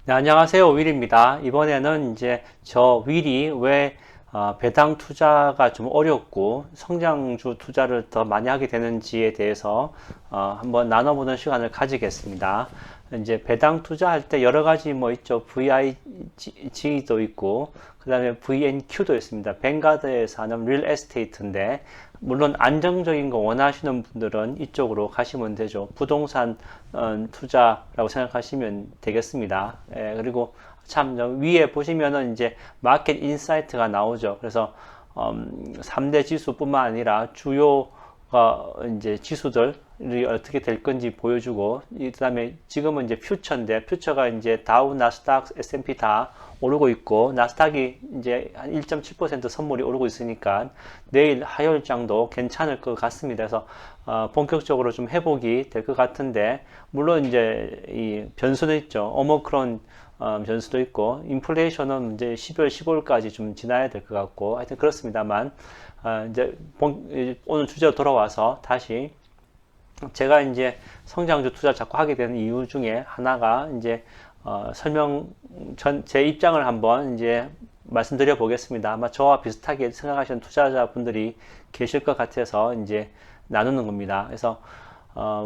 네, 안녕하세요. 윌입니다. 이번에는 이제 저 윌이 왜 배당 투자가 좀 어렵고 성장주 투자를 더 많이 하게 되는지에 대해서 한번 나눠보는 시간을 가지겠습니다. 이제 배당 투자할 때 여러 가지 뭐 있죠. VIG도 있고, 그 다음에 VNQ도 있습니다. 뱅가드에서 하는 릴 에스테이트인데, 물론 안정적인 거 원하시는 분들은 이쪽으로 가시면 되죠. 부동산 투자라고 생각하시면 되겠습니다. 예, 그리고 참 위에 보시면은 이제 마켓 인사이트가 나오죠. 그래서 3대 지수뿐만 아니라 주요 이제 지수들이 어떻게 될 건지 보여주고, 그다음에 지금은 이제 퓨처인데, 퓨처가 이제 다우, 나스닥, S&P 다 오르고 있고, 나스닥이 이제 한 1.7% 선물이 오르고 있으니까 내일 하혈장도 괜찮을 것 같습니다. 그래서 본격적으로 좀 회복이 될 것 같은데, 물론 이제 이 변수도 있죠. 오미크론 변수도 있고, 인플레이션은 이제 12월, 15일까지 좀 지나야 될 것 같고, 하여튼 그렇습니다만, 이제 오늘 주제로 돌아와서 다시 제가 이제 성장주 투자 자꾸 하게 되는 이유 중에 하나가 이제 제 입장을 한번 이제 말씀드려 보겠습니다. 아마 저와 비슷하게 생각하시는 투자자분들이 계실 것 같아서 이제 나누는 겁니다. 그래서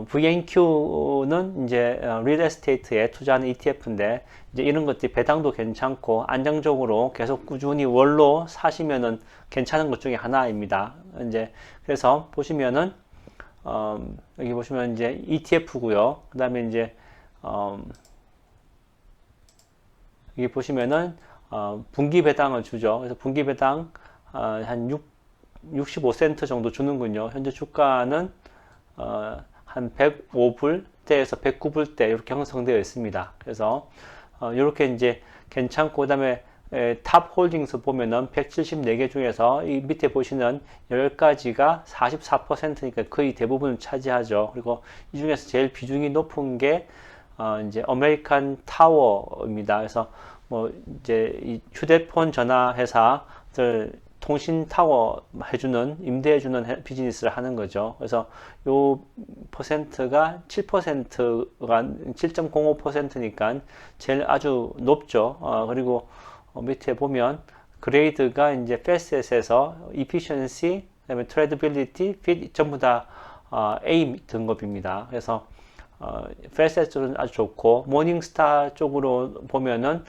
VNQ는 이제 리얼 에스테이트에 투자하는 ETF인데, 이제 이런 것들이 배당도 괜찮고 안정적으로 계속 꾸준히 월로 사시면은 괜찮은 것 중에 하나입니다. 이제 그래서 보시면은 여기 보시면 이제 ETF고요. 그다음에 이제 여기 보시면은 분기 배당을 주죠. 그래서 분기 배당 한 65센트 정도 주는군요. 현재 주가는 한 105불대에서 109불대 이렇게 형성되어 있습니다. 그래서 이렇게 이제 괜찮고, 그다음에 탑 홀딩스 보면은 174개 중에서 이 밑에 보시는 10가지가 44%니까 거의 대부분을 차지하죠. 그리고 이 중에서 제일 비중이 높은 게 이제 아메리칸 타워입니다. 그래서 뭐 이제 이 휴대폰 전화 회사들 통신 타워 임대해주는 비즈니스를 하는 거죠. 그래서 요 퍼센트가 7%가 7.05%니까 제일 아주 높죠. 그리고 밑에 보면 그레이드가 이제 패스에서 efficiency, 그다음에 트레디빌리티, fit 전부 다 A 등급입니다. 그래서 패스 쪽은 아주 좋고, 모닝스타 쪽으로 보면은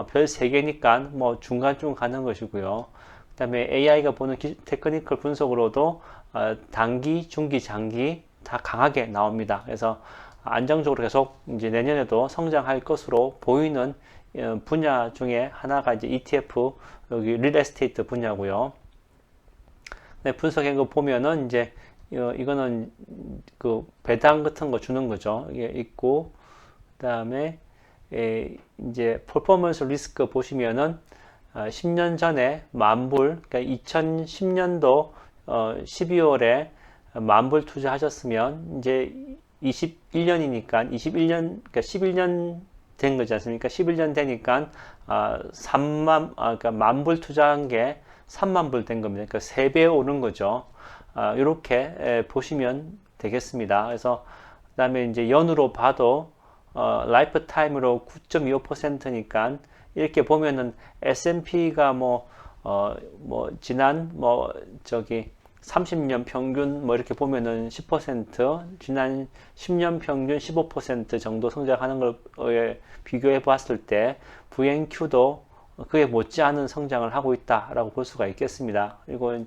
별 3개니까 뭐 중간쯤 가는 것이고요. 그 다음에 AI가 보는 테크니컬 분석으로도 단기, 중기, 장기 다 강하게 나옵니다. 그래서 안정적으로 계속 이제 내년에도 성장할 것으로 보이는 분야 중에 하나가 이제 ETF, 여기 릴 에스테이트 분야고요. 네, 분석한 거 보면은 이제 이거는 그 배당 같은 거 주는 거죠. 이게 있고, 그다음에 이제 퍼포먼스 리스크 보시면은 10년 전에 만불, 그러니까 2010년도 12월에 만불 투자하셨으면 이제 21년이니까 21년, 그러니까 11년 된 거지 않습니까? 11년 되니까 그러니까 만불 투자한 게 3만 불 된 겁니다. 그러니까 3배 오른 거죠. 이렇게 보시면 되겠습니다. 그래서 그다음에 이제 연으로 봐도 라이프 타임으로 9.25%니까 이렇게 보면은 S&P가 지난 저기 30년 평균 이렇게 보면은 10%, 지난 10년 평균 15% 정도 성장하는 걸 비교해 봤을 때 VNQ도 그에 못지않은 성장을 하고 있다라고 볼 수가 있겠습니다. 그리고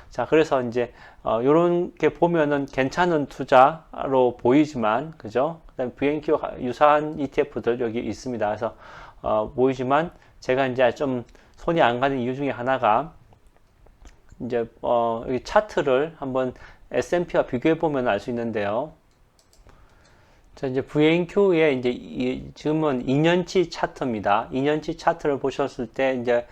자, 그래서 이제 요렇게 보면은 괜찮은 투자로 보이지만, 그죠? 그다음에 VNQ 유사한 ETF들 여기 있습니다. 그래서 보이지만 제가 이제 좀 손이 안 가는 이유 중에 하나가 이제 여기 차트를 한번 S&P와 비교해 보면 알 수 있는데요. 자, 이제 VNQ의 이제 지금은 2년치 차트입니다. 2년치 차트를 보셨을 때 이제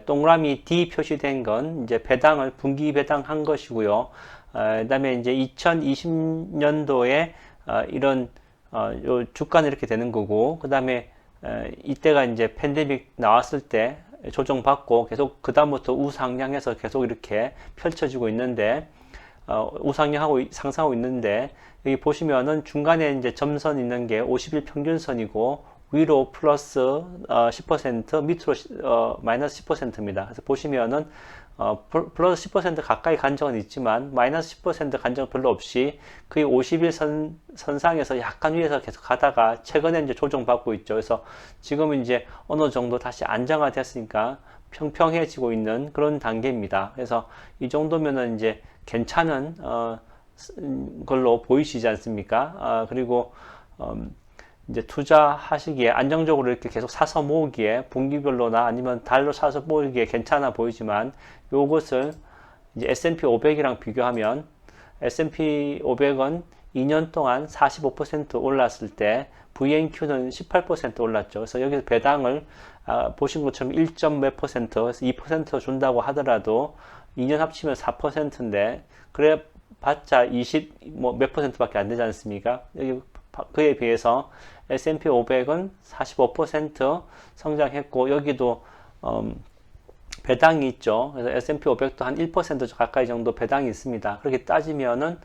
동그라미 D 표시된 건 이제 배당을 분기 배당한 것이고요. 그다음에 이제 2020년도에 이런 요 주가는 이렇게 되는 거고, 그다음에 이때가 이제 팬데믹 나왔을 때 조정받고 계속 그다음부터 우상향해서 계속 이렇게 펼쳐지고 있는데, 우상향하고 상승하고 있는데, 여기 보시면은 중간에 이제 점선 있는 게 50일 평균선이고 위로 플러스 10%, 밑으로 마이너스 10%입니다. 그래서 보시면은 플러스 10% 가까이 간 적은 있지만 마이너스 10% 간 적은 별로 없이 거의 50일 선상에서 약간 위에서 계속 가다가 최근에 이제 조정받고 있죠. 그래서 지금은 이제 어느 정도 다시 안정화됐으니까 평평해지고 있는 그런 단계입니다. 그래서 이 정도면은 이제 괜찮은 걸로 보이시지 않습니까? 그리고 이제 투자하시기에 안정적으로 이렇게 계속 사서 모으기에 분기별로나 아니면 달로 사서 모으기에 괜찮아 보이지만, 요것을 이제 S&P 500이랑 비교하면 S&P 500은 2년 동안 45% 올랐을 때 VNQ는 18% 올랐죠. 그래서 여기서 배당을 보신 것처럼 1점 몇 %, 그래서 2% 준다고 하더라도 2년 합치면 4%인데 그래 봤자 20 뭐 몇 %밖에 안 되지 않습니까? 여기 그에 비해서 S&P 500은 45% 성장했고, 여기도 배당이 있죠. 그래서 S&P 500도 한 1% 가까이 정도 배당이 있습니다. 그렇게 따지면은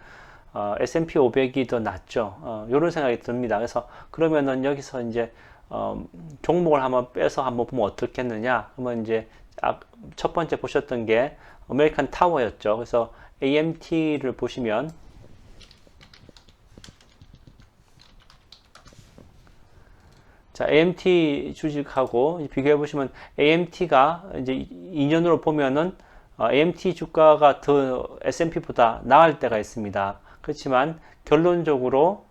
S&P 500이 더 낫죠. 이런 생각이 듭니다. 그래서 그러면은 여기서 이제 종목을 한번 빼서 한번 보면 어떻겠느냐? 그러면 이제 첫 번째 보셨던 게 아메리칸 타워였죠. 그래서 AMT를 보시면, 자, AMT 주식하고 비교해 보시면 AMT가 이제 2년으로 보면은 AMT 주가가 더 S&P보다 나을 때가 있습니다. 그렇지만 결론적으로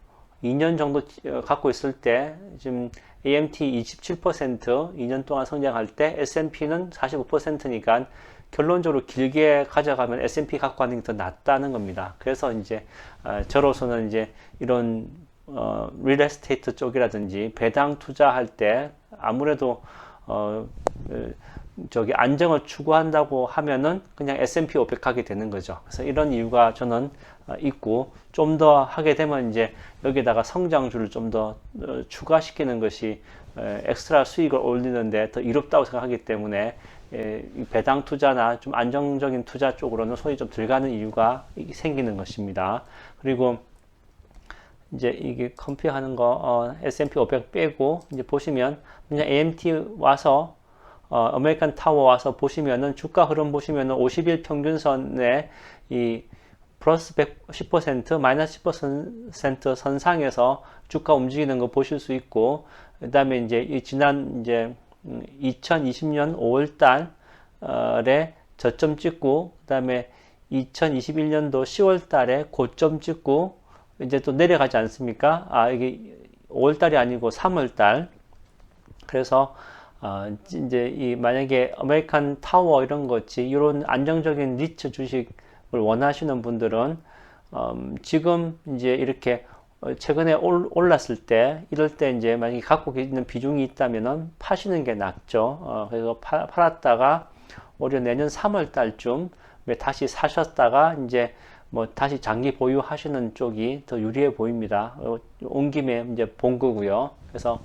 2년 정도 갖고 있을 때 지금 AMT 27% 2년 동안 성장할 때 S&P는 45%니까 결론적으로 길게 가져가면 S&P 갖고 가는 게 더 낫다는 겁니다. 그래서 이제 저로서는 이제 이런 리얼 에스테이트 쪽이라든지 배당 투자할 때 아무래도 저기 안정을 추구한다고 하면은 그냥 S&P 500 하게 되는 거죠. 그래서 이런 이유가 저는 있고, 좀 더 하게 되면 이제 여기다가 성장주를 좀 더 추가시키는 것이 엑스트라 수익을 올리는데 더 이롭다고 생각하기 때문에 배당 투자나 좀 안정적인 투자 쪽으로는 손이 좀 들어가는 이유가 생기는 것입니다. 그리고 이제 이게 컴퓨하는 거 S&P 500 빼고 이제 보시면 그냥 AMT 와서 아메리칸 타워 와서 보시면은 주가 흐름 보시면은 50일 평균선에 이 플러스 10% 마이너스 10% 선상에서 주가 움직이는 거 보실 수 있고, 그다음에 이제 이 지난 이제 2020년 5월 달에 저점 찍고, 그다음에 2021년도 10월 달에 고점 찍고 이제 또 내려가지 않습니까? 이게 5월 달이 아니고 3월 달. 그래서 이제 이 만약에 아메리칸 타워 이런 것이 이런 안정적인 니che 주식을 원하시는 분들은 지금 이제 이렇게 최근에 올랐을 때 이럴 때 이제 만약에 갖고 있는 비중이 있다면은 파시는 게 낫죠. 그래서 팔았다가 오히려 내년 3월 달쯤 다시 사셨다가 이제 뭐 다시 장기 보유하시는 쪽이 더 유리해 보입니다. 온 김에 이제 본 거고요. 그래서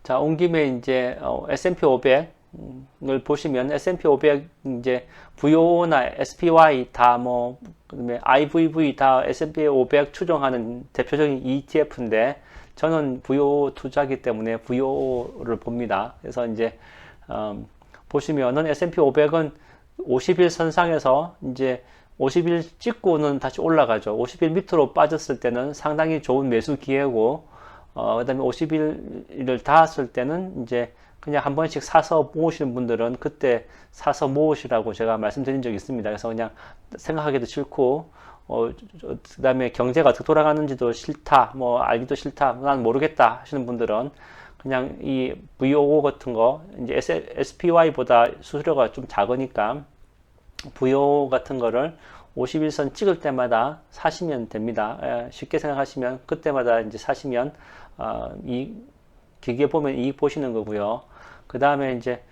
자, 온 김에 이제 S&P 500을 보시면 S&P 500 이제 VOO나 SPY 다 뭐 그다음에 IVV 다 S&P 500 추종하는 대표적인 ETF인데 저는 VOO 투자기 때문에 VOO를 봅니다. 그래서 이제 보시면은 S&P 500은 50일 선상에서 이제 50일 찍고는 다시 올라가죠. 50일 밑으로 빠졌을 때는 상당히 좋은 매수 기회고, 그 다음에 50일을 닿았을 때는 이제 그냥 한 번씩 사서 모으시는 분들은 그때 사서 모으시라고 제가 말씀드린 적이 있습니다. 그래서 그냥 생각하기도 싫고, 그 다음에 경제가 어떻게 돌아가는지도 싫다, 뭐 알기도 싫다, 난 모르겠다 하시는 분들은 그냥 이 VOO 같은 거, 이제 SPY보다 수수료가 좀 작으니까 VOO 같은 거를 51선 찍을 때마다 사시면 됩니다. 쉽게 생각하시면 그때마다 이제 사시면 이 기계 보면 이익 보시는 거고요. 그 다음에 이제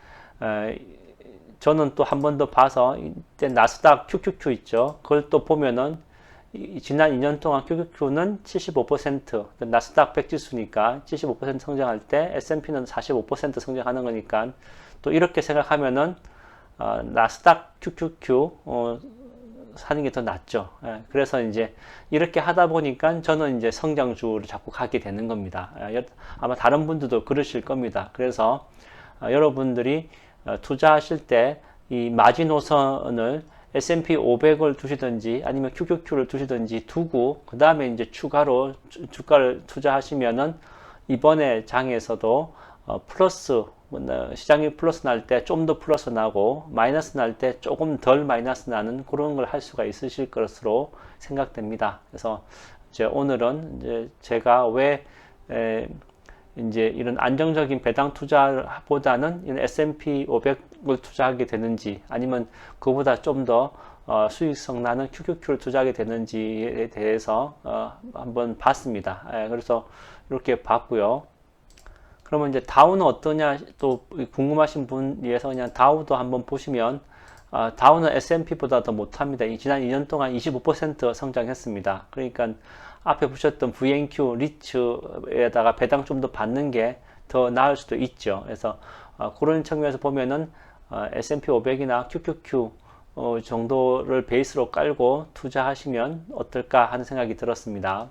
저는 또 한 번 더 봐서 이때 나스닥 QQQ 있죠. 그걸 또 보면은 지난 2년 동안 QQQ는 75%, 나스닥 100 지수니까 75% 성장할 때 S&P는 45% 성장하는 거니까 또 이렇게 생각하면은 나스닥 QQQ 사는 게 더 낫죠. 예, 그래서 이제 이렇게 하다 보니까 저는 이제 성장주를 자꾸 가게 되는 겁니다. 아마 다른 분들도 그러실 겁니다. 그래서 여러분들이 투자하실 때 이 마지노선을 S&P 500을 두시든지 아니면 QQQ를 두시든지 두고 그 다음에 이제 추가로 주가를 투자하시면은 이번에 장에서도 플러스 시장이 플러스 날 때 좀 더 플러스 나고 마이너스 날 때 조금 덜 마이너스 나는 그런 걸 할 수가 있으실 것으로 생각됩니다. 그래서 이제 오늘은 이제 제가 왜 이제 이런 안정적인 배당 투자보다는 이런 S&P 500을 투자하게 되는지 아니면 그보다 좀 더 수익성 나는 QQQ를 투자하게 되는지에 대해서 한번 봤습니다. 그래서 이렇게 봤고요. 그러면 이제 다우는 어떠냐 또 궁금하신 분 위해서 그냥 다우도 한번 보시면 다우는 S&P보다 더 못합니다. 지난 2년 동안 25% 성장했습니다. 그러니까 앞에 보셨던 VNQ, 리츠에다가 배당 좀 더 받는 게 더 나을 수도 있죠. 그래서 그런 측면에서 보면은 S&P 500이나 QQQ 정도를 베이스로 깔고 투자하시면 어떨까 하는 생각이 들었습니다.